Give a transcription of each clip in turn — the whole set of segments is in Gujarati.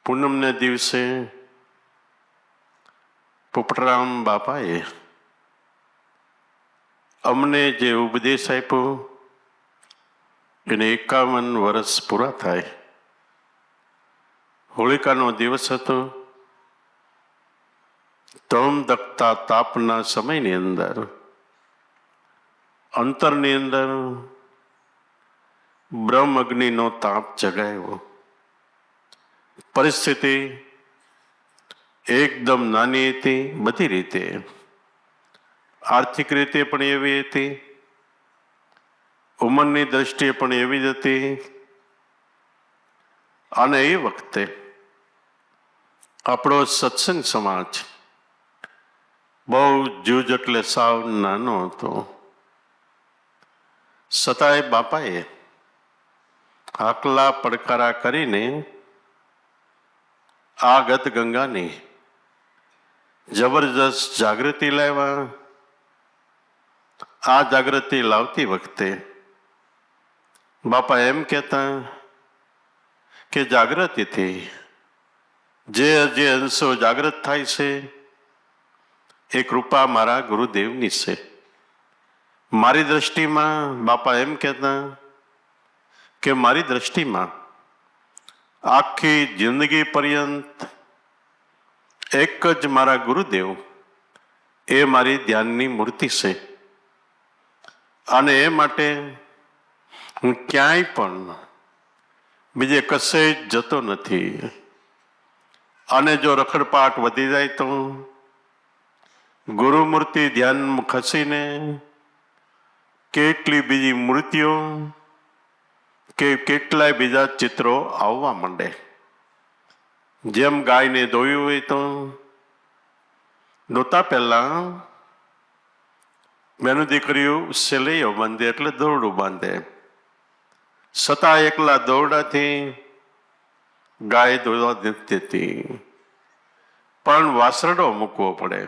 પૂનમને દિવસે પોપટરામ બાપાએ અમને જે ઉપદેશ આપ્યો એને 51 વર્ષ પૂરા થાય. હોળિકાનો દિવસ હતો. ધમ ધકતા તાપના સમયની અંદર અંતરની અંદર બ્રહ્મ અગ્નિનો તાપ જગાયો. પરિસ્થિતિ એકદમ નાની હતી, બધી રીતે. આર્થિક રીતે પણ એવી હતી, ઉંમરની દ્રષ્ટિએ પણ એવી જ હતી. અને એ વખતે આપણો સત્સંગ સમાજ બહુ જૂજ એટલે સાવ નાનો હતો. છતાંય બાપાએ આકલા પડકારા કરીને આ ગત ગંગાની જબરજસ્ત જાગૃતિ લાવ્યા. આ જાગૃતિ લાવતી વખતે બાપા એમ કહેતા કે જાગૃતિથી જે જે અંશો જાગૃત થાય છે એ કૃપા મારા ગુરુદેવની છે. મારી દ્રષ્ટિમાં બાપા એમ કહેતા કે મારી દ્રષ્ટિમાં આખી જિંદગી પર્યંત એક જ મારા ગુરુદેવ એ મારી ધ્યાનની મૂર્તિ છે. અને એ માટે હું ક્યાંય પણ બીજે કશે જ જતો નથી. અને જો રખડપાટ વધી જાય તો ગુરુમૂર્તિ ધ્યાન ખસીને કેટલી બીજી મૂર્તિઓ કે કેટલાય બીજા ચિત્રો આવવા માંડે. જેમ ગાયને દોયું હોય તો દોતા પહેલા બેનું દીકરીઓ સેલૈયો બાંધે એટલે દોરડું બાંધે. છતાં એકલા દોરડાથી ગાય દોવા નથી દેતી, પણ વાસરડો મૂકવો પડે.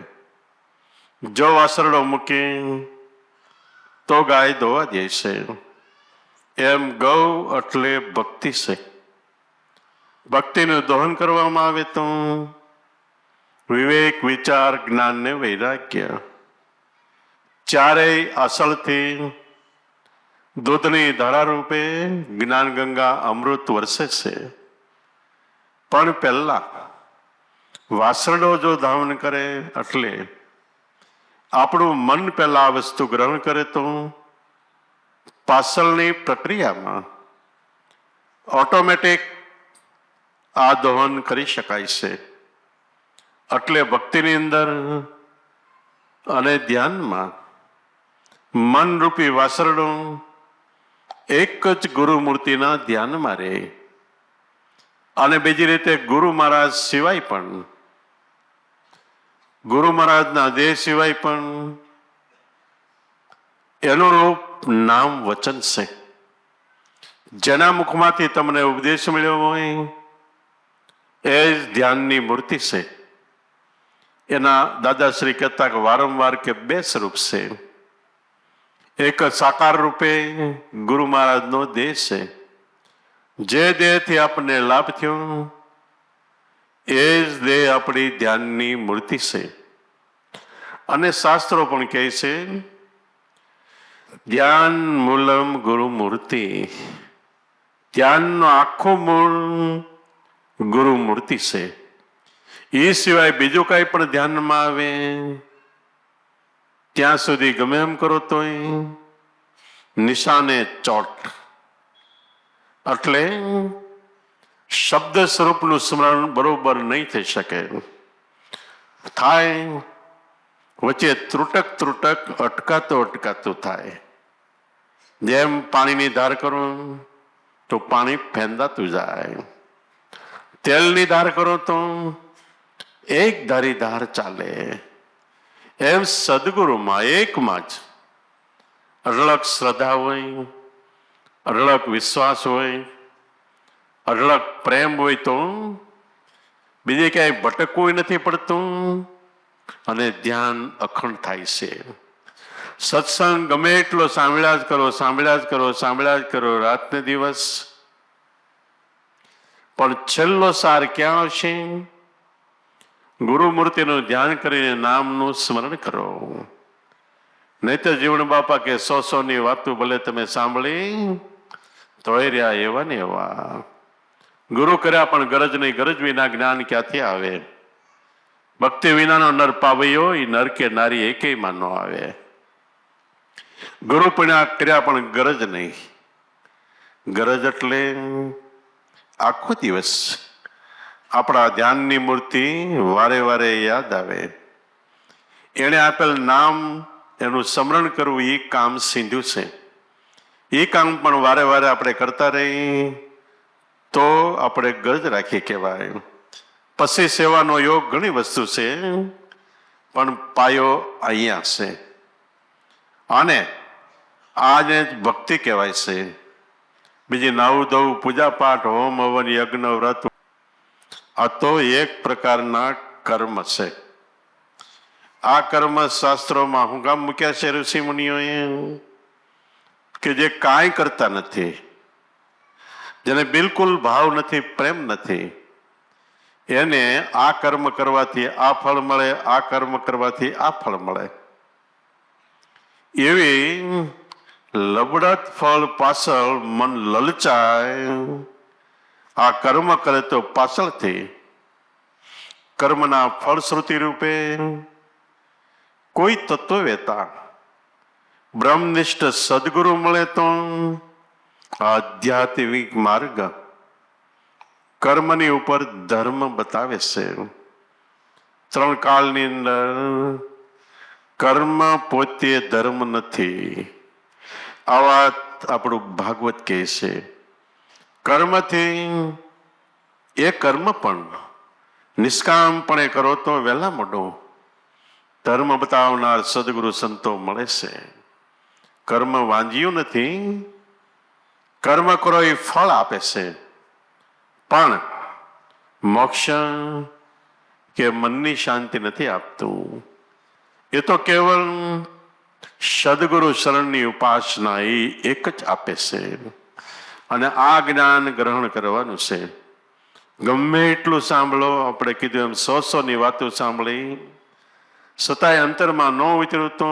જો વાસરડો મૂકી તો ગાય દોવા દે છે. એમ ગૌ એટલે ભક્તિ છે. ભક્તિનું દહન કરવામાં આવે તો વિવેક, વિચાર, જ્ઞાન ને વૈરાગ્ય ચારેય અસલથી દૂધની ધારા રૂપે જ્ઞાન ગંગા અમૃત વરસે છે. પણ પહેલા વાસરડો જો ધાવન કરે એટલે આપણું મન પહેલા આ વસ્તુ ગ્રહણ કરે તો પાછળની પ્રક્રિયામાં ઓટોમેટિક આ દહન કરી શકાય છે. એટલે ભક્તિની અંદર અને ધ્યાનમાં મનરૂપી વાસરડો એક જ ગુરુમૂર્તિના ધ્યાનમાં રહે. અને બીજી રીતે ગુરુ મહારાજ સિવાય પણ, ગુરુ મહારાજના દેહ સિવાય પણ એનું રૂપ નામ વચન છે. જેના મુખમાંથી તમને ઉપદેશ મળ્યો હોય એ જ ધ્યાનની મૂર્તિ છે. એના દાદાશ્રી કહેતા કે વારંવાર કે બે સ્વરૂપ છે. એક સાકાર રૂપે ગુરુ મહારાજનો દેહ છે. જે દેહથી આપણને લાભ થયો એ જ દેહ આપણી ધ્યાનની મૂર્તિ છે. અને શાસ્ત્રો પણ કહે છે ધ્યાન મૂલમ ગુરુ મૂર્તિ. ધ્યાનનો આખો મૂળ ગુરુ મૂર્તિ છે. એ સિવાય બીજું કાંઈ પણ ધ્યાનમાં આવે ત્યાં સુધી ગમે એમ કરો તોય નિશાને ચોટ. એટલે શબ્દ સ્વરૂપનું સ્મરણ બરોબર નહીં થઈ શકે. થાય વચ્ચે ત્રુટક અટકાતું થાય. જેમ પાણીની ધાર કરો તો પાણી ફેંદાતું જાય. તેલની ધાર કરો તો એક ધારી ધાર ચાલે. એમ સદગુરુમાં એકમાં જ અઢળક શ્રદ્ધા હોય, અઢળક વિશ્વાસ હોય, અઢળક પ્રેમ હોય તો બીજે ક્યાંય ભટકવું નથી પડતું અને ધ્યાન અખંડ થાય છે. સત્સંગ ગમે એટલો સાંભળ્યા જ કરો રાતને દિવસ, પણ છેલ્લો સાર ક્યાં આવશે? ગુરુમૂર્તિનું ધ્યાન કરીને નામનું સ્મરણ કરો. નહીં તો જીવણ બાપા કે 100-100ની વાતો ભલે તમે સાંભળી તોય રહ્યા એવા ને એવા. ગુરુ કર્યા પણ ગરજ નહીં, ગરજ વિના જ્ઞાન ક્યાંથી આવે? ભક્તિ વિનાનો નર પાવૈયો એ નર કે નારી એકેયમાં ન આવે. ગુરુ કર્યા પણ ગરજ નહીં. ગરજ એટલે આખો દિવસ આપણા ધ્યાનની મૂર્તિ વારે વારે યાદ આવે. એણે આપેલ નામ એનું સ્મરણ કરવું એ કામ સીધું છે. એ કામ પણ વારે વારે આપણે કરતા રહીએ તો આપણે ગરજ રાખીએ કહેવાય. પછી સેવાનો યોગ ઘણી વસ્તુ છે, પણ પાયો અહીંયા છે. અને આને ભક્તિ કહેવાય છે. બીજી નાવું ધોવું, પૂજા પાઠ, હોમ હવન, યજ્ઞ, વ્રત, આ તો એક પ્રકારના કર્મ છે. આ કર્મ શાસ્ત્રોમાં હું કામ મૂક્યા છે ઋષિ મુનિઓએ? કે જે કાંઈ કરતા નથી, જેને બિલકુલ ભાવ નથી, પ્રેમ નથી, એને આ કર્મ કરવાથી આ ફળ મળે, આ કર્મ કરવાથી આ ફળ મળે, એવી લબડત ફળ પાછળ મન લલચાય. આ કર્મ કરે તો પાછળથી કર્મના ફળશ્રુતિ રૂપે કોઈ તત્વવેતા બ્રહ્મનિષ્ઠ સદગુરુ મળે તો આધ્યાત્મિક માર્ગ કર્મની ઉપર ધર્મ બતાવે છે. 3 કાળની અંદર કર્મ પોતે ધર્મ નથી. આ વાત આપણું ભાગવત કહે છે. કર્મથી એ કર્મ પણ નિષ્કામપણે કરો તો વહેલા મોડો ધર્મ બતાવનાર સદગુરુ સંતો મળે છે. કર્મ વાંજ્યું નથી. કર્મ કરો એ ફળ આપે છે, પણ મોક્ષ કે મનની શાંતિ નથી આપતું. એ તો કેવળ સદગુરુ શરણની ઉપાસના એ એક જ આપે છે. અને આ જ્ઞાન ગ્રહણ કરવાનું છે. ગમે એટલું સાંભળો, આપણે કીધું એમ 100-100ની વાતો સાંભળી છતાંય અંતરમાં ન ઉતર્યું તો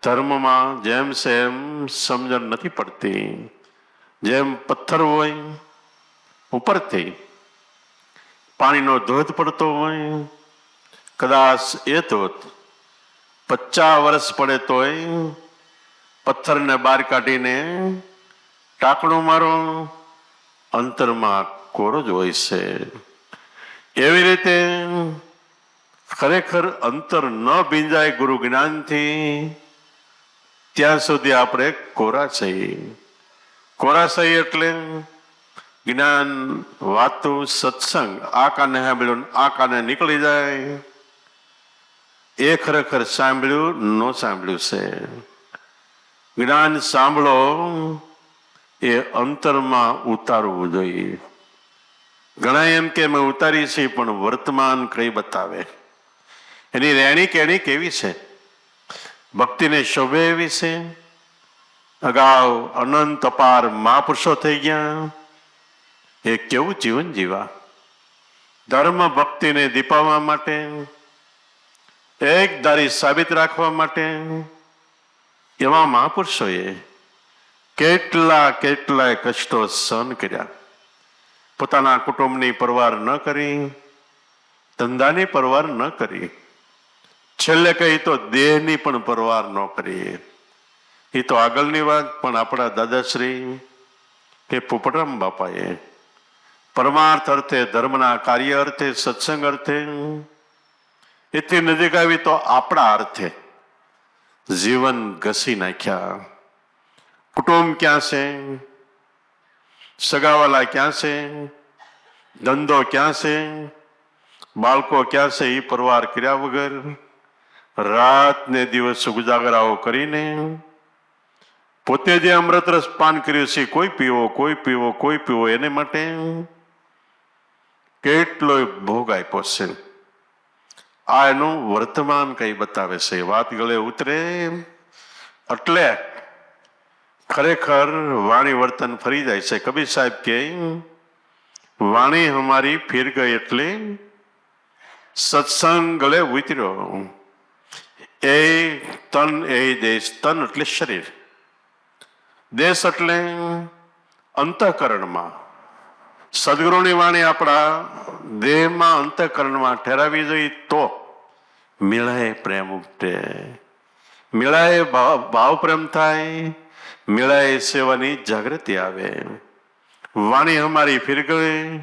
ધર્મમાં જેમ છે એમ સમજણ નથી પડતી. જેમ પથ્થર હોય ઉપરથી પાણીનો ધોધ પડતો હોય, કદાચ એ ધોધ 50 વર્ષ પડે તોય પથ્થરને બહાર કાઢીને ટાંકણું મારો, અંતરમાં કોરો જ હોય છે. એવી રીતે ખરેખર અંતર ન ભીંજાય ગુરુ જ્ઞાનથી ત્યાં સુધી આપણે કોરા છીએ. કોરા છીએ એટલે જ્ઞાન, વાતું, સત્સંગ આ કાને સાંભળ્યું, આ કાને નીકળી જાય. એ ખરેખર સાંભળ્યું ન સાંભળ્યું છે. જ્ઞાન સાંભળો એ અંતરમાં ઉતારવું જોઈએ. ઘણા એમ કે મેં ઉતારી છે, પણ વર્તમાન કઈ બતાવે? એની રહેણી કેણી કેવી છે? ભક્તિને શોભે એવી છે? અગાઉ અનંત અપાર મહાપુરુષો થઈ ગયા, એ કેવું જીવન જીવા? ધર્મ ભક્તિને દીપાવવા માટે, એક ધારી સાબિત રાખવા માટે એવા મહાપુરુષોએ કેટલાય કષ્ટો સહન કર્યા. પોતાના કુટુંબની પરવાર ન કરી, ધંધાની પરવાર ન કરી, છેલ્લે કહી તો દેહની પણ પરવાર ન કરી. એ તો આગળની વાત. પણ આપણા દાદાશ્રી કે પોપટરામ બાપાએ પરમાર્થ અર્થે, ધર્મના કાર્ય અર્થે, સત્સંગ અર્થે, એથી નજીક આવી તો આપણા અર્થે જીવન ઘસી નાખ્યા. કુટુંબ ક્યાં છે? સગાવાલા ક્યાં છે? ધંધો ક્યાં છે? બાળકો ક્યાં છે? એ પરવાર કર્યા વગર રાત ને દિવસ ઉજાગરાઓ કરીને પોતે જે અમૃત રસ પાન કર્યું છે, કોઈ પીવો, કોઈ પીવો, કોઈ પીવો, એને માટે કેટલો ભોગ આપ્યો છે. આ એનું વર્તમાન કઈ બતાવે છે. વાત ગળે ઉતરે એટલે ખરેખર વાણી વર્તન ફરી જાય છે. કબીર સાહેબ કે વાણી હમારી ફીર ગઈ એટલે સત્સંગ ગળે ઉતર્યો. એ તન એ દેશ. તન એટલે શરીર, દેશ એટલે અંતઃકરણમાં. સદગુરુની વાણી આપણા દેહમાં અંતઃકરણમાં ઠેરાવી જોઈએ તો મેળાએ પ્રેમ ઉપટે, મેળાએ ભાવ પ્રેમ થાય, મેળાએ સેવાની જાગૃતિ આવે. વાણી અમારી ફીર ગઈ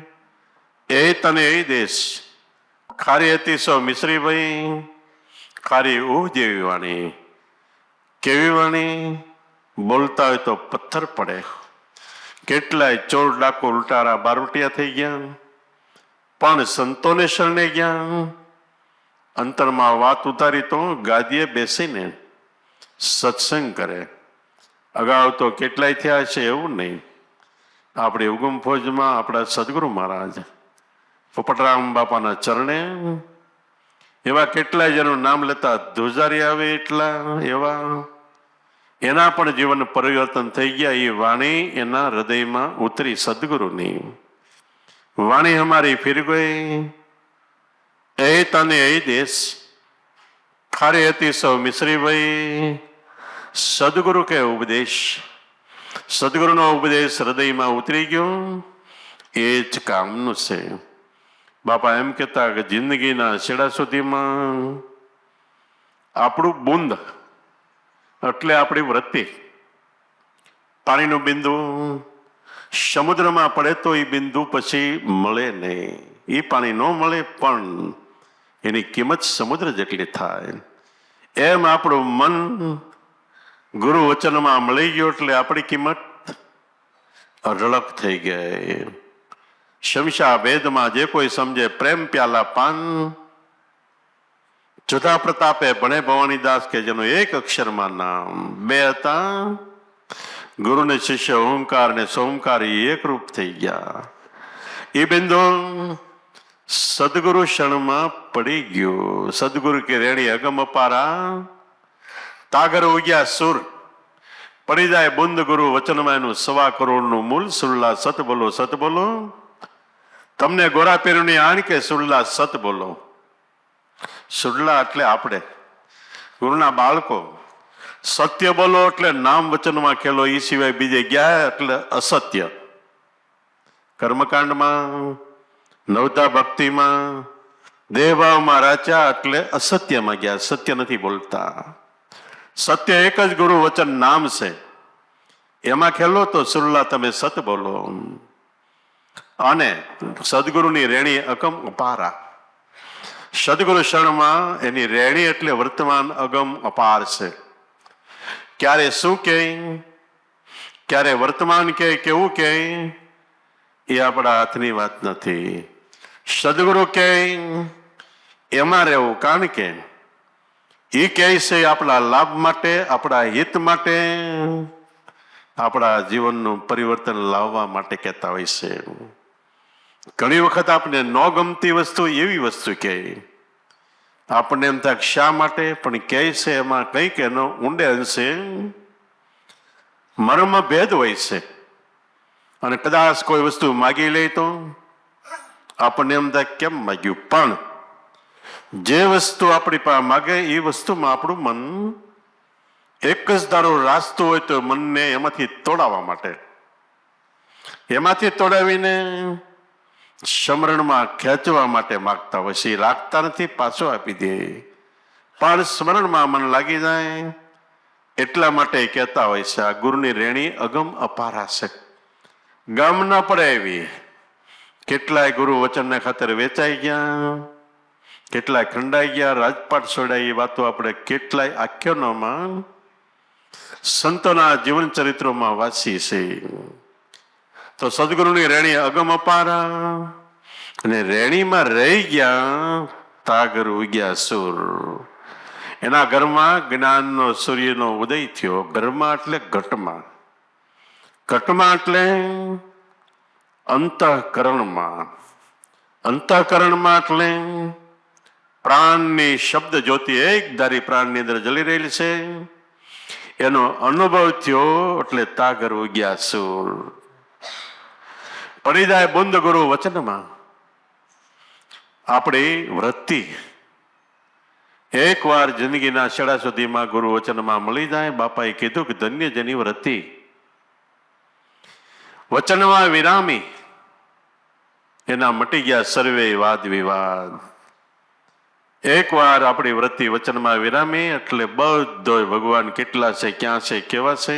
એ તને એ દેશ. ખારી હતી સો મિશ્રીભાઈ, ખારી જેવી વાણી. કેવી વાણી? બોલતા હોય તો પથ્થર પડે. કેટલાય ચોર ડાકો ઉલટારા બારોટિયા થઈ ગયા, પણ સંતોને શરણે ગયા. અંતરમાં વાત ઉતારી તો ગાદીએ બેસીને સત્સંગ કરે. અગાઉ તો કેટલાય થયા છે એવું નહીં. આપણી ઉગમ ફોજમાં આપણા સદગુરુ મહારાજ પોપટરામ બાપાના ચરણે એવા કેટલાય જેનું નામ લેતા ધ્રુજારી આવે એટલા એવા એના પણ જીવન પરિવર્તન થઈ ગયા. એ વાણી એના હૃદયમાં ઉતરી. સદગુરુની વાણી અમારી ફીર ગઈ એ તને એ દેશ. ખારી હતી સૌ મિશ્રીભાઈ. સદગુરુ કે ઉપદેશ, સદગુરુનો ઉપદેશ હૃદયમાં ઉતરી ગયો. એ જ કામનું છે. બાપા એમ કહેતા કે જિંદગીના છેડા સુધીમાં આપણું બુંદ એટલે આપણી વૃત્તિ. પાણીનું બિંદુ સમુદ્રમાં પડે તો એ બિંદુ પછી મળે નહીં. એ પાણી ન મળે પણ એની કિંમત સમુદ્ર જેટલી થાય. એમ આપણું મન ગુરુ વચનમાં મળી ગયો એટલે આપણી કિંમત અઢળક થઈ ગઈ. શમશા વેદમાં જે કોઈ સમજે પ્રેમ પ્યાલા પાન. જુદા પ્રતાપે ભણે ભવાનીદાસ કે જેનું એક અક્ષરમાં નામ. બે હતા ગુરુ ને શિષ્ય, ઓમકાર ને સોમકાર, એક રૂપ થઈ ગયા. એ બિંદુ સદગુરુ ક્ષણમાં પડી ગયો. સદગુરુ કે રેણી અગમ અપારા, તાગર ઉગ્યા સુર. પડી જાય બુંદ ગુરુ વચનમાં એનું 1.25 કરોડનું મૂલ. સુરલા સત બોલો, સત બોલો. તમને ગોરા પેરુની આણ કે સુરલા સત બોલો. સુરલા એટલે આપણે ગુરુના બાળકો. સત્ય બોલો એટલે નામ વચનમાં ખેલો. એ સિવાય બીજે ગયા એટલે અસત્ય. કર્મકાંડમાં, નવતા ભક્તિમાં, દેહભાવમાં રાચ્યા એટલે અસત્યમાં ગયા. સત્ય નથી બોલતા. સત્ય એક જ ગુરુ વચન નામ છે. એમાં ખેલો તો સુરલા તમે સત બોલો. અને સદગુરુની રેણી અગમ અપારા. સદગુરુ શરણમાં એની રેણી એટલે વર્તમાન અગમ અપાર છે. ક્યારે શું કહે, ક્યારે વર્તમાન કહે, કેવું કહે, એ આપણા હાથની વાત નથી. સદગુરુ કહે એમાં રહેવું. કારણ કે એ કહે છે આપણા લાભ માટે, આપણા હિત માટે, આપણા જીવનનું પરિવર્તન લાવવા માટે કહેતા હોય છે. ઘણી વખત આપણે ન ગમતી વસ્તુ એવી વસ્તુ કહે, આપણને એમ થાય શા માટે, પણ કહે છે એમાં કંઈક એનો ઊંડે અંશે મર્મ ભેદ હોય છે. અને કદાચ કોઈ વસ્તુ માગી લે તો આપણને એમ થાય કેમ માગ્યું, પણ જે વસ્તુ આપણી પાસે માગે એ વસ્તુમાં આપણું મન એક જ ધારો રાસ્તું હોય તો મનને એમાંથી તોડાવવા માટે, એમાંથી તોડાવીને સ્મરણમાં ખેંચવા માટે માગતા હોય છે. રાખતા નથી, પાછો આપી દે, પણ સ્મરણમાં મન લાગી જાય એટલા માટે કહેતા હોય છે આ ગુરુની રેણી અગમ અપારા છે. ગામ ન પડે એવી. કેટલાય ગુરુ વચનને ખાતર વેચાઈ ગયા, કેટલાય ખંડાઈ ગયા, રાજપાટ છોડાય. એ વાતો આપણે કેટલાય આખ્યાનોમાં, સંતોના જીવન ચરિત્રોમાં વાંચી છે. તો સદગુરુની રેણી અગમ અપારા, અને રેણીમાં રહી ગયા તાગર ઉગ્યા સુર. એના ઘરમાં જ્ઞાનનો સૂર્યનો ઉદય થયો. ઘરમાં એટલે ઘટમાં, ઘટમાં એટલે અંતઃકરણમાં, અંતઃકરણમાં એટલે પ્રાણની શબ્દ જ્યોતિ એક ધારી પ્રાણની અંદર જલી રહેલી છે. એનો અનુભવ થયો એટલે તાગર ઉગ્યા સુર. પડી જાય બુંદ ગુરુ વચનમાં. આપણી વૃત્તિ એકવાર જિંદગીના છેડા સુધીમાં ગુરુ વચનમાં મળી જાય. બાપાએ કીધું કે ધન્ય જેની વૃત્તિ વચનમાં વિરામી, એના મટી ગયા સર્વે વાદ વિવાદ. એકવાર આપણી વૃત્તિ વચનમાં વિરામી એટલે બધો ભગવાન કેટલા છે, ક્યાં છે, કેવા છે,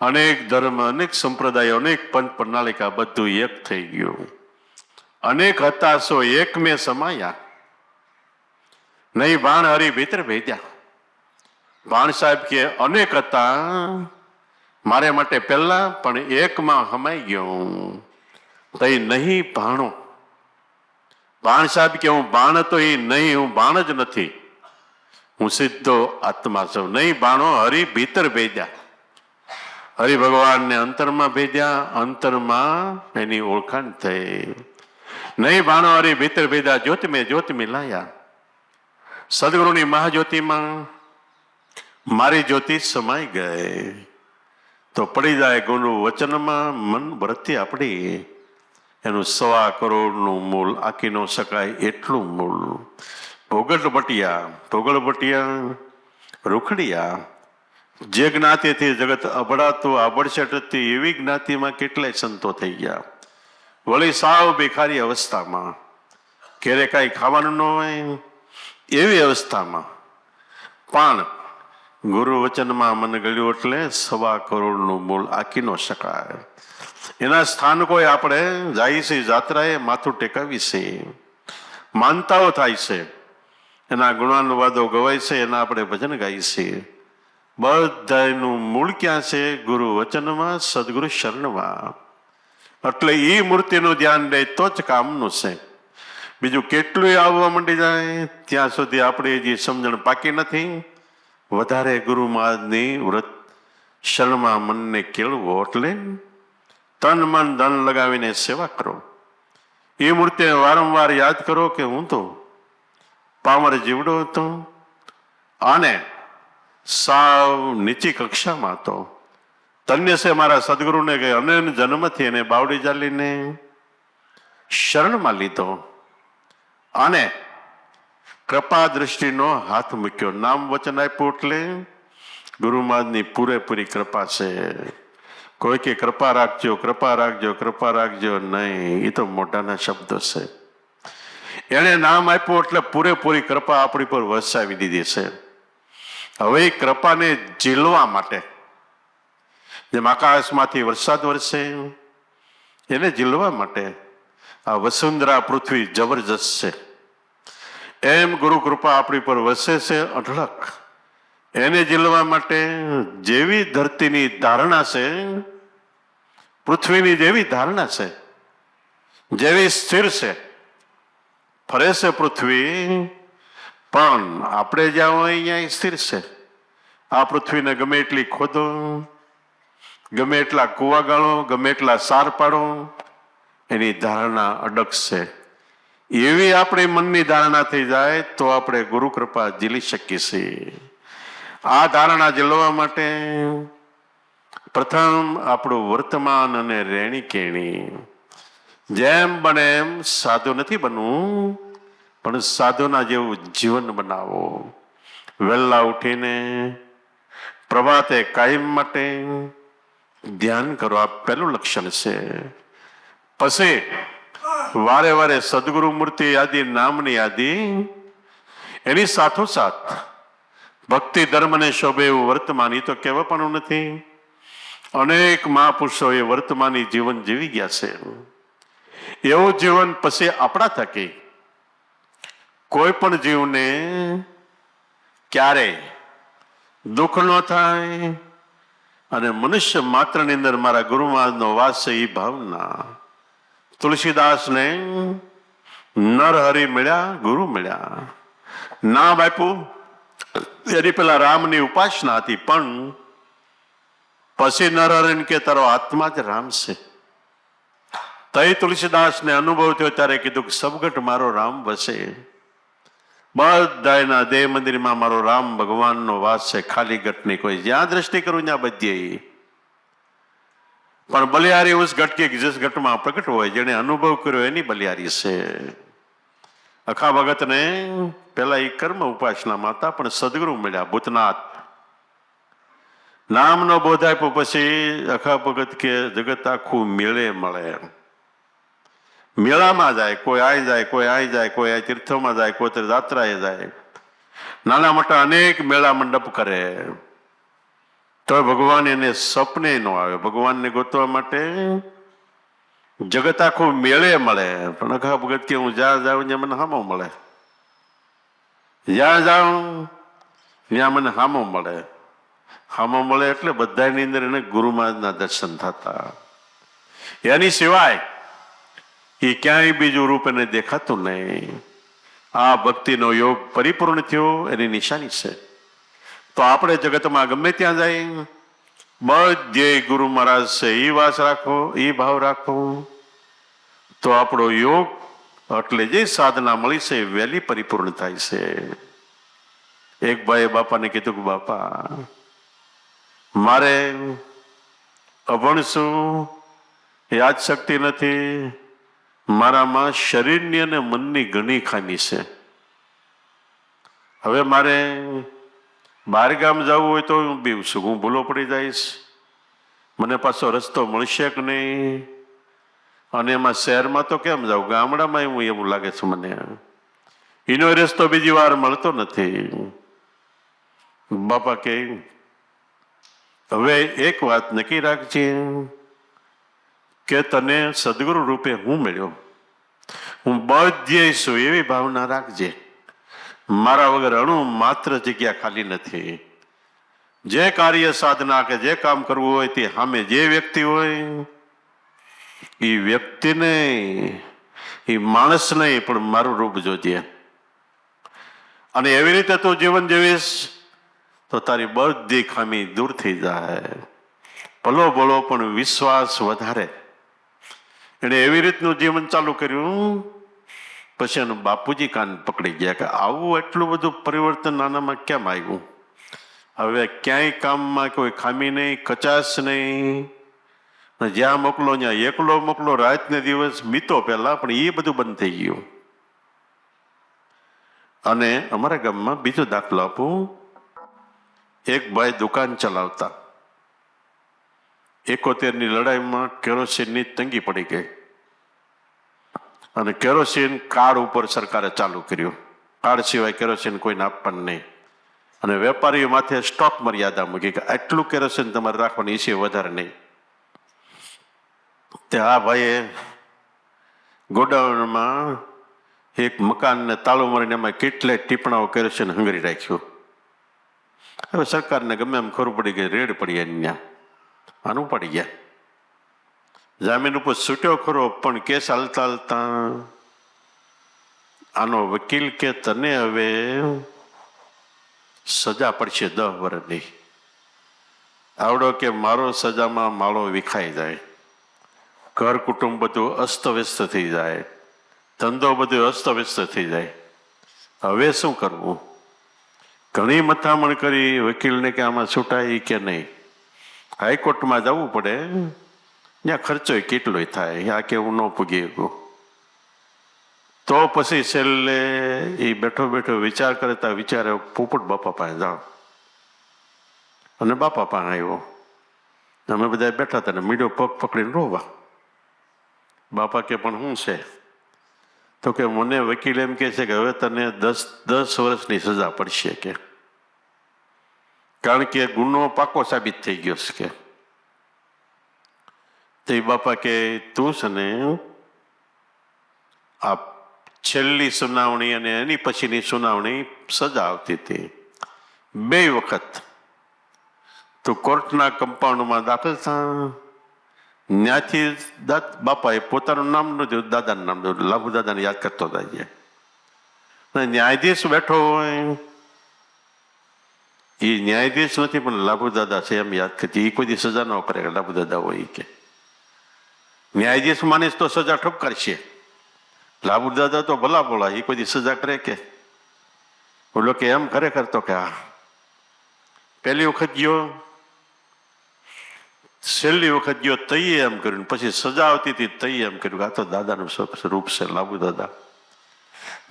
અનેક ધર્મ, અનેક સંપ્રદાયો, અનેક પંચ પ્રણાલિકા બધું એક થઈ ગયું. અનેક હતા સો એક મેં સમાયા, નહીં બાણ હરી ભીતર ભેદ્યા. બાણ સાહેબ કે અનેક હતા મારે માટે પહેલા, પણ એકમાં હમાઈ ગયો તઈ નહીં ભાણો. બાણ સાહેબ કે હું બાણ હતો એ નહીં, હું બાણ જ નથી, હું સીધો આત્મા છું. નહીં બાણો હરી ભીતર ભેદ્યા. હરિ ભગવાનને અંતરમાં ભેદ્યા, અંતરમાં એની ઓળખાણ થઈ. નહીં બાણો હરી ભીતર ભેદ્યા, જ્યોતિમે જ્યોતિમે લાયા. સદગુરુની મહાજ્યોતિમાં મારી જ્યોતિ સમાઈ ગઈ. તો પડી જાય ગુરુ વચનમાં મન વૃત્તિ આપણી, એનું 1.25 કરોડનું મૂળ આંકી ન શકાય એટલું મૂળ. ભોગળભટિયા, રૂખડિયા, જે જ્ઞાતિથી જગત અબડાતું આબડછટ હતી એવી જ્ઞાતિમાં કેટલાય સંતો થઈ ગયા. વળી સાવ ભિખારી અવસ્થામાં, ઘેરે કાંઈ ખાવાનું ન હોય એવી અવસ્થામાં પણ ગુરુ વચનમાં મન ગળ્યું એટલે 1.25 કરોડનું મૂળ આંકી ન શકાય. એના સ્થાનકોએ આપણે જાય છે, જાત્રાએ માથું ટેકાવી છે, માનતાઓ થાય છે, એના ગુણાનુવાદો ગવાય છે, એના આપણે ભજન ગાઈએ છીએ. બધાનું મૂળ ક્યાં છે? ગુરુ વચનમાં, સદગુરુ શરણમાં. એટલે એ મૂર્તિનું ધ્યાન રહે તો જ કામનું છે. બીજું કેટલું આવવા માંડી જાય ત્યાં સુધી આપણી જે સમજણ પાકી નથી. વધારે ગુરુ મહારાજની વ્રત શરણમાં મનને કેળવો એટલે તન મન ધન લગાવીને સેવા કરો. એ મૂર્તિને વારંવાર યાદ કરો કે હું તો પામર જીવડો હતો અને સાવ નીચી કક્ષામાં હતો. ધન્ય છે મારા સદગુરુને કે અનન જન્મથી એને બાવડી ચાલીને શરણમાં લીધો અને કૃપા દ્રષ્ટિનો હાથ મૂક્યો. નામ વચન આપ્યું એટલે ગુરુ મહારાજની પૂરેપૂરી કૃપા છે. કોઈ કે કૃપા રાખજો, કૃપા રાખજો, કૃપા રાખજો, નહીં, એ તો મોટાના શબ્દો છે. એણે નામ આપ્યું એટલે પૂરેપૂરી કૃપા આપણી પર વરસાવી દીધી છે. હવે એ કૃપાને ઝીલવા માટે જેમ આકાશમાંથી વરસાદ વરસે એને ઝીલવા માટે આ વસુંધરા પૃથ્વી જબરજસ્ત છે. એમ ગુરુ કૃપા આપણી પર વસે છે અઢળક. એને ઝીલવા માટે જેવી ધરતીની ધારણા છે, પૃથ્વીની જેવી ધારણા છે, જેવી સ્થિર છે, ફરે છે પૃથ્વી, પણ આપણે જ્યાં હોય અહીંયા સ્થિર છે. આ પૃથ્વીને ગમે એટલી ખોદો, ગમે એટલા કુવા ગાળો, ગમે એટલા સાર પાડો, એની ધારણા અડગ છે. એવી આપણી મનની ધારણા થઈ જાય તો આપણે ગુરુ કૃપા ઝીલી શકીએ છીએ. આ ધારણા ઝીલવા માટે પ્રથમ આપણું વર્તમાન અને રહેણી કેણી જેમ બને એમ સાધુ નથી બનવું, પણ સાધુના જેવું જીવન બનાવો. વહેલા ઉઠીને પ્રભાતે કાયમ માટે ધ્યાન કરો, આ પહેલું લક્ષણ છે. પછી વારે વારે સદગુરુ મૂર્તિ યાદી, નામની યાદી, એની સાથોસાથ ભક્તિ ધર્મને શોભે એવું વર્તમાન. એ તો કહેવા પણ નથી, અનેક મહાપુરુષો એ વર્તમાની જીવન જીવી ગયા છે. એવું જીવન પછી આપણા થકી કોઈ પણ જીવને ક્યારેય દુઃખ ન થાય અને મનુષ્ય માત્રની અંદર મારા ગુરુ મહારાજનો વાસ છે એ ભાવના. તુલસીદાસને નર હરિ મળ્યા, ગુરુ મળ્યા, નામ આપ્યું એની પેલા રામની ઉપાસના હતી, પણ પછી નર હરિને કે તારો આત્મા જ રામ છે. તઈ તુલસીદાસને અનુભવ થયો ત્યારે કીધું કે સબગટ મારો રામ વસે, બધાના દેહ મંદિરમાં મારો રામ ભગવાનનો વાસ છે, ખાલી ગટ નહીં કોઈ. જ્યાં દ્રષ્ટિ કરું ત્યાં બધે. પણ બલિયારી ઉસ ઘટ કે जिस ઘટમાં પ્રગટ હોય, જેને અનુભવ કર્યો એની બલિયારી છે. અખા ભગતને પેલા એ કર્મ ઉપાસનામાં હતા, પણ સદગુરુ મળ્યા ભૂતનાથ. નામનો બોધ આપ્યો પછી અખા ભગત કે જગત આખું મેળે મળે. મેળામાં જાય, કોઈ આઈ જાય, કોઈ આઈ જાય, કોઈ આ તીર્થોમાં જાય, કોઈ યાત્રાએ જાય, નાના મોટા અનેક મેળા મંડપ કરે, તો ભગવાન એને સપને ન આવે. ભગવાનને ગોતવા માટે જગત આખું મેળે મળે, પણ અખા ભગત કે હું જ્યાં જાઉં ત્યાં મને હામો મળે, જ્યાં જાઉં ત્યાં મને હામો મળે. હામો મળે એટલે બધાની અંદર એને ગુરુ મહારાજના દર્શન થતા. એની સિવાય એ ક્યાંય બીજું રૂપ એને દેખાતું નહીં. આ ભક્તિનો યોગ પરિપૂર્ણ થયો એની નિશાની છે. તો આપણે જગતમાં ગમે ત્યાં જાય, બધે ગુરુ મહારાજ છે એ વાસ રાખો, એ ભાવ રાખો, તો આપણો યોગ એટલે જે સાધના મળી છે એ વહેલી પરિપૂર્ણ થાય છે. એક ભાઈએ બાપાને કીધું કે બાપા, મારે અભણ છું, યાદ શક્તિ નથી, મારામાં શરીરની અને મનની ઘણી ખામી છે. હવે મારે બહાર ગામ જવું હોય તો હું બીવું છું, હું ભૂલો પડી જઈશ, મને પાછો રસ્તો મળશે કે નહીં, અને એમાં શહેરમાં તો કેમ જાઉં, ગામડામાં એવું લાગે છે મને, એનો રસ્તો બીજી વાર મળતો નથી. બાપા કે હવે એક વાત નક્કી રાખજે કે તને સદગુરુ રૂપે હું મળ્યો, હું બધે છું એવી ભાવના રાખજે. મારા વગર અણુ માત્ર જગ્યા ખાલી નથી. જે કાર્ય સાધના કે જે કામ કરવું હોય તે સામે જે વ્યક્તિ હોય એ વ્યક્તિ નહીં, એ માણસ નહીં, પણ મારું રૂપ જોજે. અને એવી રીતે તું જીવન જીવીશ તો તારી બધી ખામી દૂર થઈ જાય. ભલો ભલો પણ વિશ્વાસ વધારે. એને એવી રીતનું જીવન ચાલુ કર્યું. પછી એનું બાપુજી કાન પકડી ગયા કે આવું એટલું બધું પરિવર્તન નાનામાં કેમ આવ્યું. હવે ક્યાંય કામમાં કોઈ ખામી નહીં, કચાશ નહીં, જ્યાં મોકલો ત્યાં એકલો મોકલો, રાત ને દિવસ બીતો પહેલા, પણ એ બધું બંધ થઈ ગયું. અને અમારા ગામમાં બીજો દાખલો આપું. એક ભાઈ દુકાન ચલાવતા, 71ની લડાઈમાં કેરોસીનની તંગી પડી ગઈ અને કેરોસીન કાર્ડ ઉપર સરકારે ચાલુ કર્યું. કાર્ડ સિવાય કેરોસીન કોઈને આપવાનું નહીં. અને વેપારીઓ માથે સ્ટોક મર્યાદા મૂકી કે આટલું કેરોસીન તમારે રાખવાની છે, વધારે નહીં. તે આ ભાઈએ ગોડાઉનમાં એક મકાનને તાળું મારીને એમાં કેટલાય ટીપણાઓ કેરોસીન હંગરી રાખ્યું. હવે સરકારને ગમે એમ ખબર પડી ગઈ, રેડ પડી અહીંયા, આનું પડી ગયા. જામીન ઉપર છૂટ્યો ખરો, પણ કેસ હાલતા હાલતા આનો વકીલ કે તને હવે સજા પડશે 10 વર્ષની. આવડો કે મારો સજામાં માળો વિખાઈ જાય, ઘર કુટુંબ બધું અસ્તવ્યસ્ત થઈ જાય, ધંધો બધું અસ્તવ્યસ્ત થઈ જાય, હવે શું કરવું. ઘણી મથામણ કરી વકીલને કે આમાં છૂટાય કે નહીં. હાઈકોર્ટમાં જવું પડે, ત્યાં ખર્ચો કેટલોય થાય, આ કેવું ન પૂગી ગયું. તો પછી છેલ્લે એ બેઠો બેઠો વિચાર કરે, તા વિચારે પોપટ બાપા પાસે જાઓ. અને બાપા પાસે આવ્યો. અમે બધા બેઠા હતા ને મીડિયો પગ પકડીને રોવા. બાપા કે પણ શું છે? તો કે મને વકીલ એમ કે છે કે હવે તને 10 વર્ષની સજા પડશે, કે કારણ કે ગુનો પાકો સાબિત થઈ ગયો છે. કે તે બાપા કે તું છે ને આ છેલ્લી સુનાવણી અને એની પછીની સુનાવણી સજા આવતી હતી, 2 વખત તું કોર્ટના કમ્પાઉન્ડમાં દાખલ થા. ત્યાંથી બાપાએ પોતાનું નામ નતું, દાદાનું નામ નતું, લાભુ દાદાને યાદ કરતો હતા. ન્યાયાધીશ બેઠો હોય એ ન્યાયાધીશ નથી, પણ લાભુ દાદા છે એમ યાદ કરતી. એ કોઈ સજા ન કરે કે લાભુ દાદા હોય. કે ન્યાયાધીશ માનીશ તો સજા ઠપકારશે, લાભુ દાદા તો ભલા ભોળા, એ કોઈ સજા કરે કે બોલો કે એમ ખરેખર તો કે હા. પહેલી વખત ગયો છેલ્લી વખત ગયો તઈએ એમ કર્યું, પછી સજા આવતી હતી તઈએ એમ કર્યું, આ તો દાદાનું રૂપ છે લાભુ દાદા.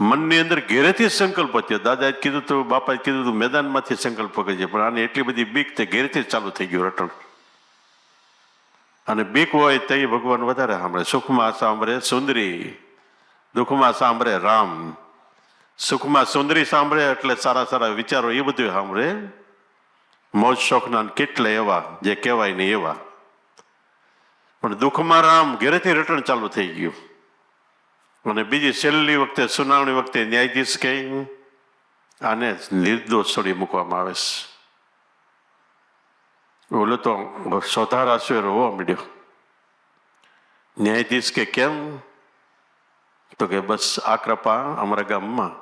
મનની અંદર ઘેરેથી સંકલ્પ થયો. દાદાએ કીધું તો બાપાએ કીધું તું મેદાનમાંથી સંકલ્પ કરજે, પણ આને એટલી બધી બીક તે ઘેરેથી ચાલુ થઈ ગયું રટણ. અને બીક હોય તે ભગવાન વધારે સાંભળે. સુખમાં સાંભળે સુંદરી, દુઃખમાં સાંભળે રામ. સુખમાં સુંદરી સાંભળે એટલે સારા સારા વિચારો એ બધું સાંભળે. મોજ શોખના કેટલા એવા જે કહેવાય નહીં એવા. પણ દુઃખમાં રામ ઘેરેથી રટણ ચાલુ થઈ ગયું. અને બીજી છેલ્લી વખતે સુનાવણી વખતે ન્યાયાધીશ કહે આને નિર્દોષ છોડી મૂકવામાં આવે છે. ઓલો તો સોધારાશ્યો રોવા માંડ્યો. ન્યાયાધીશ કે કેમ? તો કે બસ આ કૃપા અમારા ગામમાં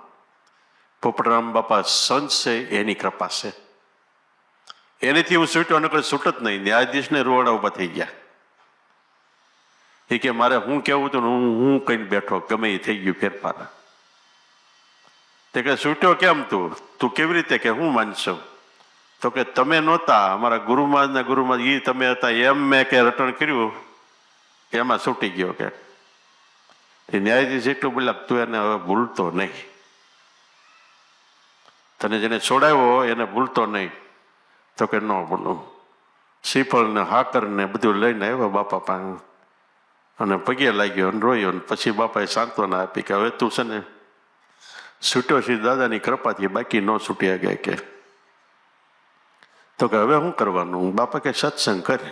પોપટરામ બાપા સંત છે એની કૃપા છે, એનેથી હું છૂટ્યો, નકર છૂટ જ નહીં. ન્યાયાધીશને રોવાડા ઉભા થઈ ગયા. એ કે મારે હું કેવું હતું હું કહીને બેઠો, ગમે એ થઈ ગયું ફેરફાર. તે કે છૂટ્યો કેમ તું કેવી રીતે કે હું માનશો? તો કે તમે નહોતા, અમારા ગુરુમાં એ તમે હતા એમ મેં કે રટણ કર્યું એમાં છૂટી ગયો. કે ન્યાયાધીશ એટલું બોલ્યા તું એને હવે ભૂલતો નહીં, તને જેને છોડાવ્યો એને ભૂલતો નહીં. તો કે ન ભૂલું. શ્રીફળ ને હાકર ને બધું લઈને આવ્યો બાપા પાસે અને પગે લાગ્યો અને રોયો. પછી બાપાએ સાંત્વના આપી કે હવે તું છે ને છૂટ્યો છે દાદાની કૃપાથી, બાકી ન છૂટ્યા ગયા. કે તો કે હવે શું કરવાનું? બાપા કે સત્સંગ કરે.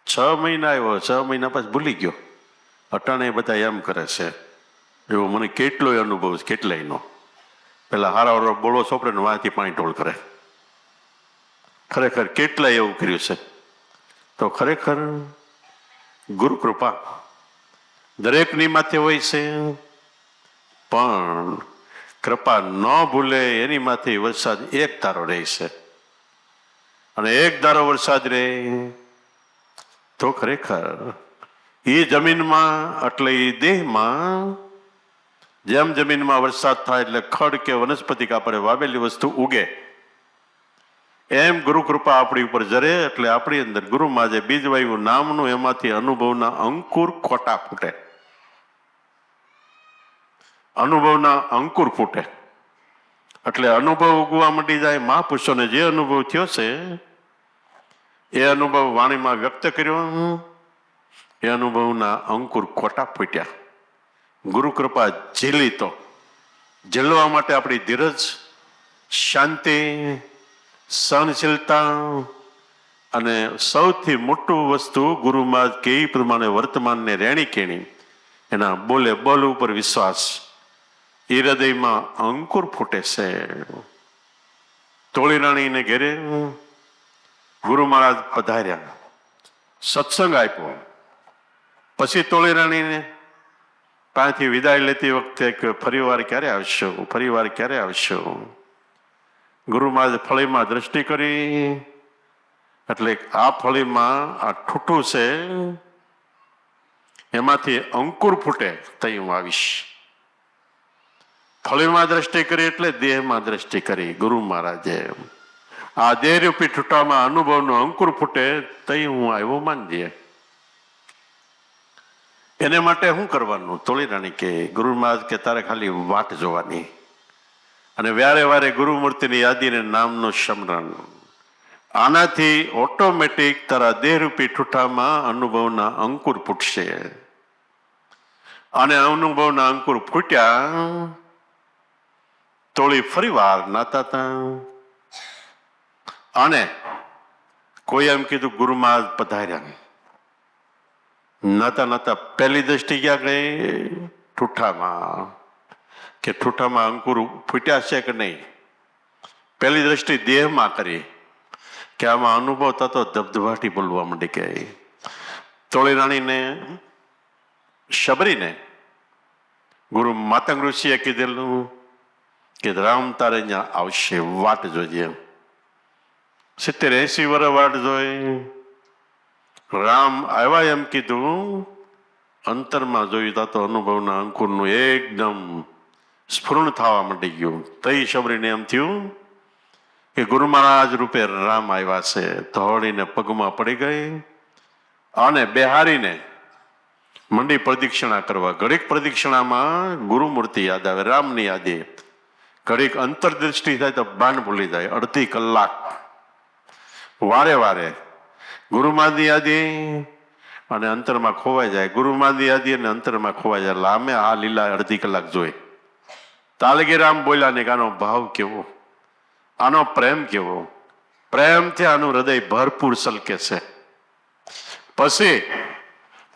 6 મહિના આવ્યો, 6 મહિના પછી ભૂલી ગયો. અટાણે બધા એમ કરે છે, એવો મને કેટલોય અનુભવ છે, કેટલાય નો. પેલા હારા બોળો સોપડે ને વાંથી પાણી ઢોળ કરે. ખરેખર કેટલાય એવું કર્યું છે. તો ખરેખર ગુરુ કૃપા દરેકની માથે હોય છે, પણ કૃપા ન ભૂલે એની માથે વરસાદ એક ધારો રહે છે. અને એક ધારો વરસાદ રહે તો ખરેખર એ જમીનમાં એટલે એ દેહમાં જેમ જમીનમાં વરસાદ થાય એટલે ખડ કે વનસ્પતિ કે આપણે વાવેલી વસ્તુ ઉગે, એમ ગુરુ કૃપા આપણી ઉપર જરે એટલે આપણી અંદર ગુરુમાં જે બીજવાયુ નામનું એમાંથી અનુભવના અંકુર ખોટા ફૂટે. અનુભવના અંકુર ફૂટે એટલે અનુભવ ઉગવા માંડી જાય. મહાપુરુષોને જે અનુભવ થયો છે એ અનુભવ વાણીમાં વ્યક્ત કર્યો, એ અનુભવના અંકુર ખોટા ફૂટ્યા. ગુરુ કૃપા ઝીલી તો ઝીલવા માટે આપણી ધીરજ, શાંતિ, સહનશીલતા અને સૌથી મોટું વસ્તુ ગુરુમાં કે એ પ્રમાણે વર્તમાનને રેણી કેણી એના બોલે બોલ ઉપર વિશ્વાસ, એ હૃદયમાં અંકુર ફૂટે છે. તોળીરાણીને ઘેરે ગુરુ મહારાજ પધાર્યા, સત્સંગ આપ્યો. પછી તોળીરાણીને પાસેથી વિદાય લેતી વખતે ફરીવાર ક્યારે આવશો, ફરીવાર ક્યારે આવશો? ગુરુ મહારાજ ફળીમાં દ્રષ્ટિ કરી એટલે આ ફળીમાં આ ઠૂઠું છે એમાંથી અંકુર ફૂટે તઈ હું આવીશ. ફળીમાં દ્રષ્ટિ કરી એટલે દેહમાં દ્રષ્ટિ કરી ગુરુ મહારાજે. આ દેહરૂપી ઠૂઠામાં અનુભવનો અંકુર ફૂટે તઈ હું આવ્યો માનજે. એને માટે શું કરવાનું? તોળીરાણી કે ગુરુ મહારાજ કે તારે ખાલી વાટ જોવાની અને વારે વારે ગુરુમૂર્તિની યાદીને નામનું સ્મરણ. આનાથી ઓટોમેટિક તારા દેહરૂપી ઠૂઠામાં અનુભવના અંકુર ફૂટશે. અને અનુભવના અંકુર ફૂટ્યા. તોળી ફરી વાર નાતા હતા અને કોઈ એમ કીધું ગુરુ મહારાજ પધાર્યા. નાતા નાતા પહેલી દ્રષ્ટિ ક્યાં ગઈ? ઠૂઠામાં, કે ઠૂઠામાં અંકુર ફૂટ્યા છે કે નહીં. પહેલી દ્રષ્ટિ દેહમાં કરી કે આમાં અનુભવ થતો ધબધબાટી બોલવા માંડી. કે તોળીરાણીને શબરીને ગુરુ માતંગ ઋષિએ કીધેલું કે રામ તારે અહીંયા આવશે, વાટ જોજે. 70-80 વર્ષ વાટ જોઈ. રામ આવ્યા એમ કીધું, અંતરમાં જોયું તો અનુભવના અંકુરનું એકદમ સ્ફુરણ થવા માંડી ગયું. તઈ શબરીને એમ થયું કે ગુરુ મહારાજ રૂપે રામ આવ્યા છે. ધોળીને પગમાં પડી ગઈ અને બેહારીને મંડી પ્રદક્ષિણા કરવા. ઘડીક પ્રદક્ષિણામાં ગુરુમૂર્તિ યાદ આવે, રામની યાદી. ઘડીક અંતરદ્રષ્ટિ થાય તો ભાન ભૂલી જાય. અડધી કલાક વારે વારે ગુરુમાની યાદી અને અંતરમાં ખોવાઈ જાય, ગુરુમાની યાદી અને અંતરમાં ખોવાઈ જાય. લામે આ લીલા અડધી કલાક જોઈ. તાલગીરામ બોલ્યા ને કે આનો ભાવ કેવો, આનો પ્રેમ કેવો, પ્રેમથી આનું હૃદય ભરપૂર સલકે છે. પછી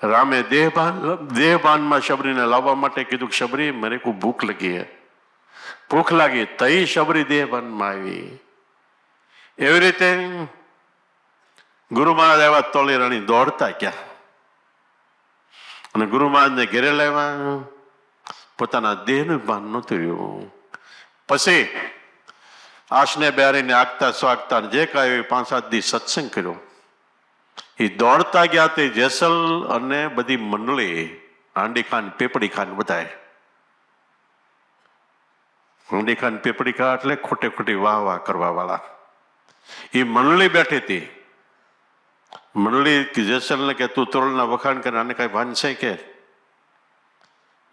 રામે દેહભાનમાં શબરીને લાવવા માટે કીધું કે શબરી મને કોઈ ભૂખ લગી હે, ભૂખ લાગી. તઈ શબરી દેહભાનમાં આવી. એવી રીતે ગુરુ મહારાજ આવ્યા, તોલી રાણી દોડતા ગયા અને ગુરુ મહારાજને ઘેરે લાવ્યા. પોતાના દેહનું ભાન નહોતું રહ્યું. પછી આશને બેહારીને આગતા સ્વાગતા જે કાંઈ 5-7 દિવસ સત્સંગ કર્યો. એ દોડતા ગયા તે જેસલ અને બધી મંડળી, હાંડી ખાન પેપડી ખાન બધાય. હાંડી ખાન પેપડી ખા એટલે ખોટે ખોટી વાહ વાહ કરવા વાળા. એ મંડળી બેઠી હતી. મંડળી જેસલને કે તું તોરલના વખાણ કરે, આને કઈ ભાન છે કે?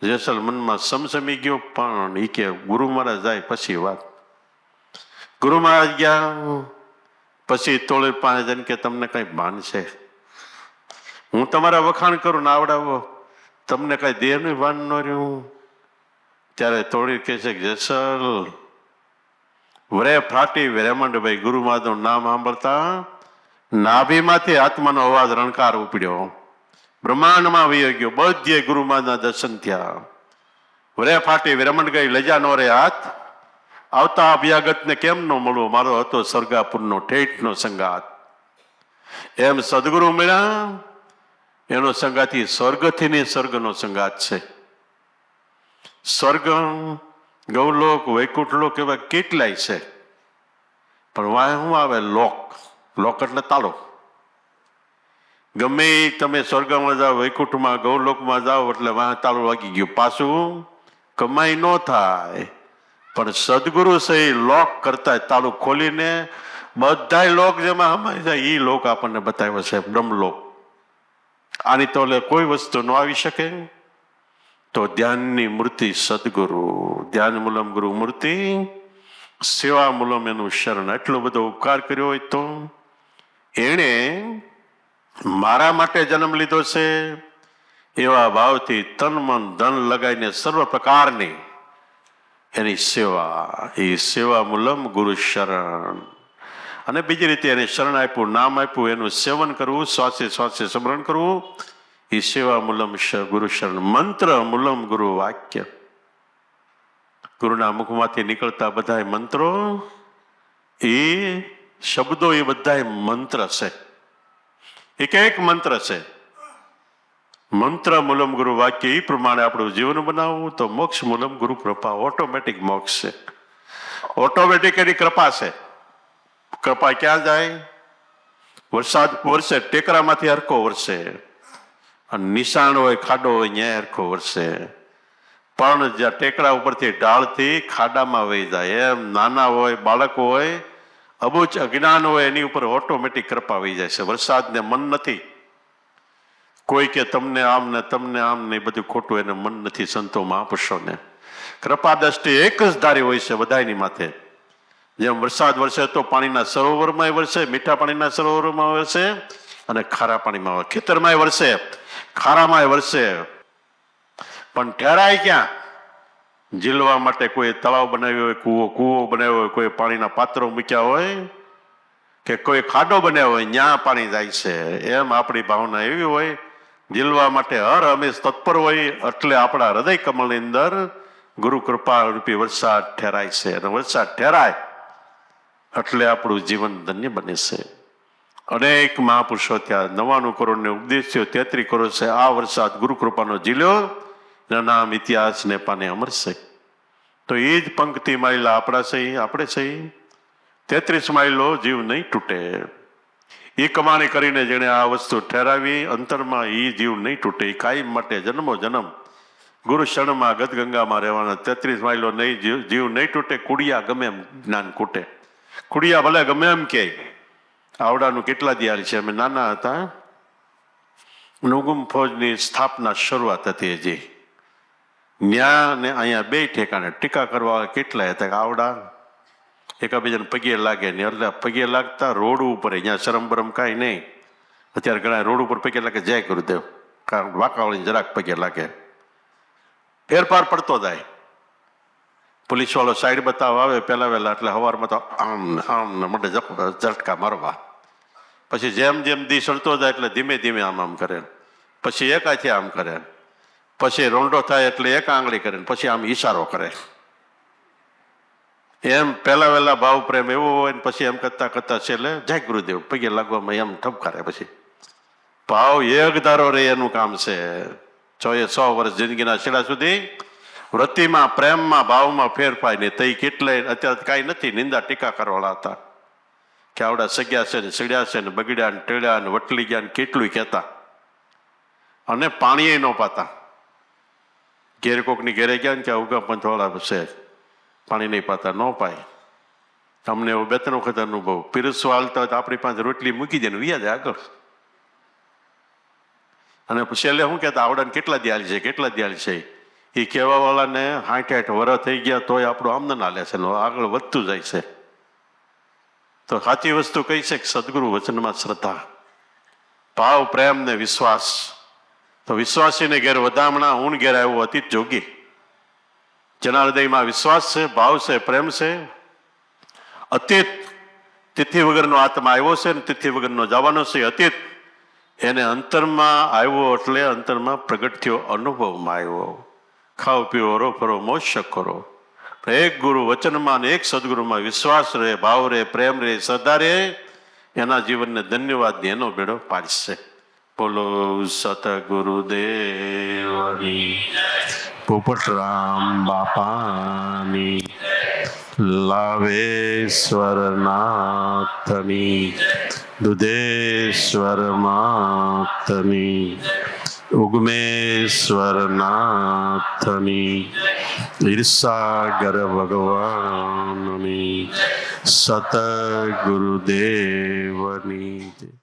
જેસલ મનમાં સમસમી ગયો, પણ એ કે ગુરુ મહારાજ જાય પછી વાત. ગુરુ મહારાજ ગયા પછી તોળી પાસે જઈને કે તમને કઈ ભાન છે? હું તમારા વખાણ કરું ને આવડાવો, તમને કઈ દેહનું ભાન ન રહ્યું? ત્યારે તોળી કહે છે કે જેસલ વરે ફાટી વેરેમંડભાઈ ગુરુ મહારાજનું નામ સાંભળતા નાભીમાંથી આત્માનો અવાજ રણકાર ઉપડ્યો, બ્રહ્માંડમાં વહી ગયો. બધે ગુરુ મહારાજના દર્શન થયા. વરે ફાટી વિરમણ ગઈ, લજા નો રે હાથ. આવતા અભ્યાગતને કેમ ન મળવો, મારો હતો સ્વર્ગાપુરનો ઠેઠનો સંગાત. એમ સદગુરુ મળ્યા, એનો સંગાથી સ્વર્ગથી ને સ્વર્ગનો સંગાત છે. સ્વર્ગ, ગૌલોક, વૈકુંઠ લોક એવા કેટલાય છે, પણ વાય શું આવે? લોક. લોક એટલે તાળો. ગમે તમે સ્વર્ગમાં જાઓ, વૈકુંઠમાં, ગૌલોકમાં જાઓ એટલે વાહ તાળું વાગી ગયું, પાછું કમાઈ ન થાય. પણ સદગુરુ છે એ લોક કરતા તાળું ખોલીને બધા લોક જેમાં હમાઈ જાય એ લોક આપણને બતાવ્યો છે, બ્રહ્મલોક. આની તો કોઈ વસ્તુ ન આવી શકે. તો ધ્યાનની મૂર્તિ સદગુરુ, ધ્યાન મૂલમ ગુરુ મૂર્તિ, સેવા મૂલમ એનું શરણ. એટલો બધો ઉપકાર કર્યો હોય તો એણે મારા માટે જન્મ લીધો છે એવા ભાવથી તન મન ધન લગાવીને સર્વ પ્રકારની એની સેવા, એ સેવા મૂલમ ગુરુ શરણ. અને બીજી રીતે એને શરણ આપ્યું, નામ આપ્યું, એનું સેવન કરવું, શ્વાસે શ્વાસે સ્મરણ કરવું, એ સેવા મૂલમ ગુરુ શરણ. મંત્ર મૂલમ ગુરુ વાક્ય. ગુરુના મુખમાંથી નીકળતા બધા મંત્રો, એ શબ્દો, એ બધા મંત્ર છે. એક એક મંત્ર છે. મંત્ર મૂલમ ગુરુ વાક્ય. એ પ્રમાણે આપણું જીવન બનાવવું તો મોક્ષ મૂલમ ગુરુ કૃપા. ઓટોમેટિક મોક્ષ છે, ઓટોમેટિક એની કૃપા છે. કૃપા ક્યાં જાય? વરસાદ વરસે, ટેકરામાંથી હરખો વરસે, અને નિશાણ હોય, ખાડો હોય, ન્યાય હરખો વરસે. પણ જ્યાં ટેકરા ઉપરથી ઢાળથી ખાડામાં વહી જાય, એમ નાના હોય, બાળકો હોય, અબુચ અજ્ઞાન હોય, એની ઉપર ઓટોમેટિક કૃપા વહી જાય છે. વરસાદને મન નથી. કોઈ કે તમને આમ ને તમને આમ ને, બધું ખોટું, એને મન નથી. સંતો મહાપુરુષોને કૃપા દ્રષ્ટિ એક જ ધારી હોય છે બધાની માથે. જેમ વરસાદ વરસે તો પાણીના સરોવરમાં વરસે, મીઠા પાણીના સરોવરમાં વરસે, અને ખારા પાણીમાં, ખેતરમાં વરસે, ખારામાં વરસે. પણ ઠેરાય ક્યાં? ઝીલવા માટે કોઈ તળાવ બનાવ્યો હોય, કૂવો બનાવ્યો હોય, કોઈ પાણીના પાત્રો મૂક્યા હોય, કે કોઈ ખાડો બનાવ્યો હોય, ત્યાં પાણી જાય છે. એમ આપણી ભાવના એવી હોય, ઝીલવા માટે હર હંમેશ તત્પર હોય. એટલે આપણા હૃદય કમળની અંદર ગુરુ કૃપા રૂપી વરસાદ ઠેરાય છે. અને વરસાદ ઠેરાય એટલે આપણું જીવન ધન્ય બને છે. અનેક મહાપુરુષો ત્યાં 99 કરોડને ઉપદેશ થયો, 33 કરોડ છે. આ વરસાદ ગુરુ કૃપાનો ઝીલ્યો, એના નામ ઇતિહાસને પાને અમર છે. તો એ જ પંક્તિ માયલા આપણા સહી, આપણે સહી 33 માયલો જીવ નહીં તૂટે. એ કમાણી કરીને જેણે આ વસ્તુ ઠેરાવી અંતરમાં, એ જીવ નહીં તૂટે. એ કાયમ માટે જન્મો જન્મ ગુરુ શરણમાં ગદગંગામાં રહેવાના. 33 માયલો નહીં, જીવ નહીં તૂટે. કુડિયા ગમે એમ જ્ઞાન કૂટે, કુડિયા ભલે ગમે એમ કે આવડાનું કેટલા દિયાળ છે. અમે નાના હતા નુગુમ ફૌજની સ્થાપના શરૂઆત હતી હજી. ન્યા ને અહીંયા બે ઠેકાણે ટીકા કરવા કેટલાય હતા. આવડા એકાબીજાને પગે લાગે ને એટલે પગે લાગતા રોડ ઉપર અહીંયા શરમ બરમ કાંઈ નહીં. અત્યારે ઘણા રોડ ઉપર પગે લાગે જય ગુરુદેવ, કારણ વાંકાવાળીને જરાક પગે લાગે. ફેરફાર પડતો જાય. પોલીસ વાળો સાઈડ બતાવવા આવે પહેલા વહેલા, એટલે સવારમાં તો આમ આમ ને મોટે ઝટકા મારવા. પછી જેમ જેમ દી સળતો જાય એટલે ધીમે ધીમે આમ આમ કરે, પછી એક હાથે આમ કરે, પછી રોંડો થાય એટલે એક આંગળી કરે, પછી આમ ઈશારો કરે. એમ પહેલા વહેલા ભાવ પ્રેમ એવો હોય ને પછી એમ કરતા કરતા છેલ્લે જય ગુરુદેવ પગે લાગવામાં એમ ઠપકારે. પછી ભાવ એક ધારો રહે એનું કામ છે. 100 વર્ષ જિંદગીના છેડા સુધી વૃત્તિમાં, પ્રેમમાં, ભાવમાં ફેરફાર નહીં. તઈ કેટલાય અત્યારે કાંઈ નથી નિંદા ટીકા કરવાળા હતા કે આવડા સગ્યા છે ને સડ્યા છે ને બગડ્યા ને ટેળ્યા ને વટલી ગયા ને કેટલું કહેતા. અને પાણીએ ન પાતા. ઘેર કોકની ઘેરે ગયા ને કે ઉગા પંથવાળા છે પાણી નહીં પાતા, ન પાય. અમને એવો 2-3 વખત અનુભવ. પીરસવા હાલતા હોય તો આપણી પાસે રોટલી મૂકી દે ને વ્યા જાય આગળ. અને છેલ્લે શું કહેતા આવડાને કેટલા દિયાળ છે, કેટલા દિયાળ છે. એ કહેવાવાળાને 60-60 વર્ષ થઈ ગયા તોય આપણું આમને ના લે છે, આગળ વધતું જાય છે. તો સાચી વસ્તુ કઈ છે કે સદગુરુ વચનમાં શ્રદ્ધા, ભાવ, પ્રેમ ને વિશ્વાસ. તો વિશ્વાસીને ઘેર વધામણા, ઊણ ઘેર આવ્યો અતીત જોગી. જેના હૃદયમાં વિશ્વાસ છે, ભાવ છે, પ્રેમ છે. અતીત તિથિ વગરનો આત્મા આવ્યો છે ને તિથિ વગરનો જવાનો છે. અતીત એને અંતરમાં આવ્યો એટલે અંતરમાં પ્રગટ થયો, અનુભવમાં આવ્યો. ખાઓ પીવો રો ફરો મોજ શોખ કરો. એક ગુરુ વચનમાં એક સદગુરુમાં વિશ્વાસ રહે, ભાવ રહે, પ્રેમ રહે, શ્રદ્ધા રહે, એના જીવનને ધન્યવાદ એનો બેડો પાડશે. બોલો સતગુરુદેવની, પોપટરામ બાપાની, લાવેશ્વરનાથની, દુધેશ્વર માતની, ઉગમેશ્વરનાથની, ઈર્ષાગર ભગવાનની, સતગુરુદેવની.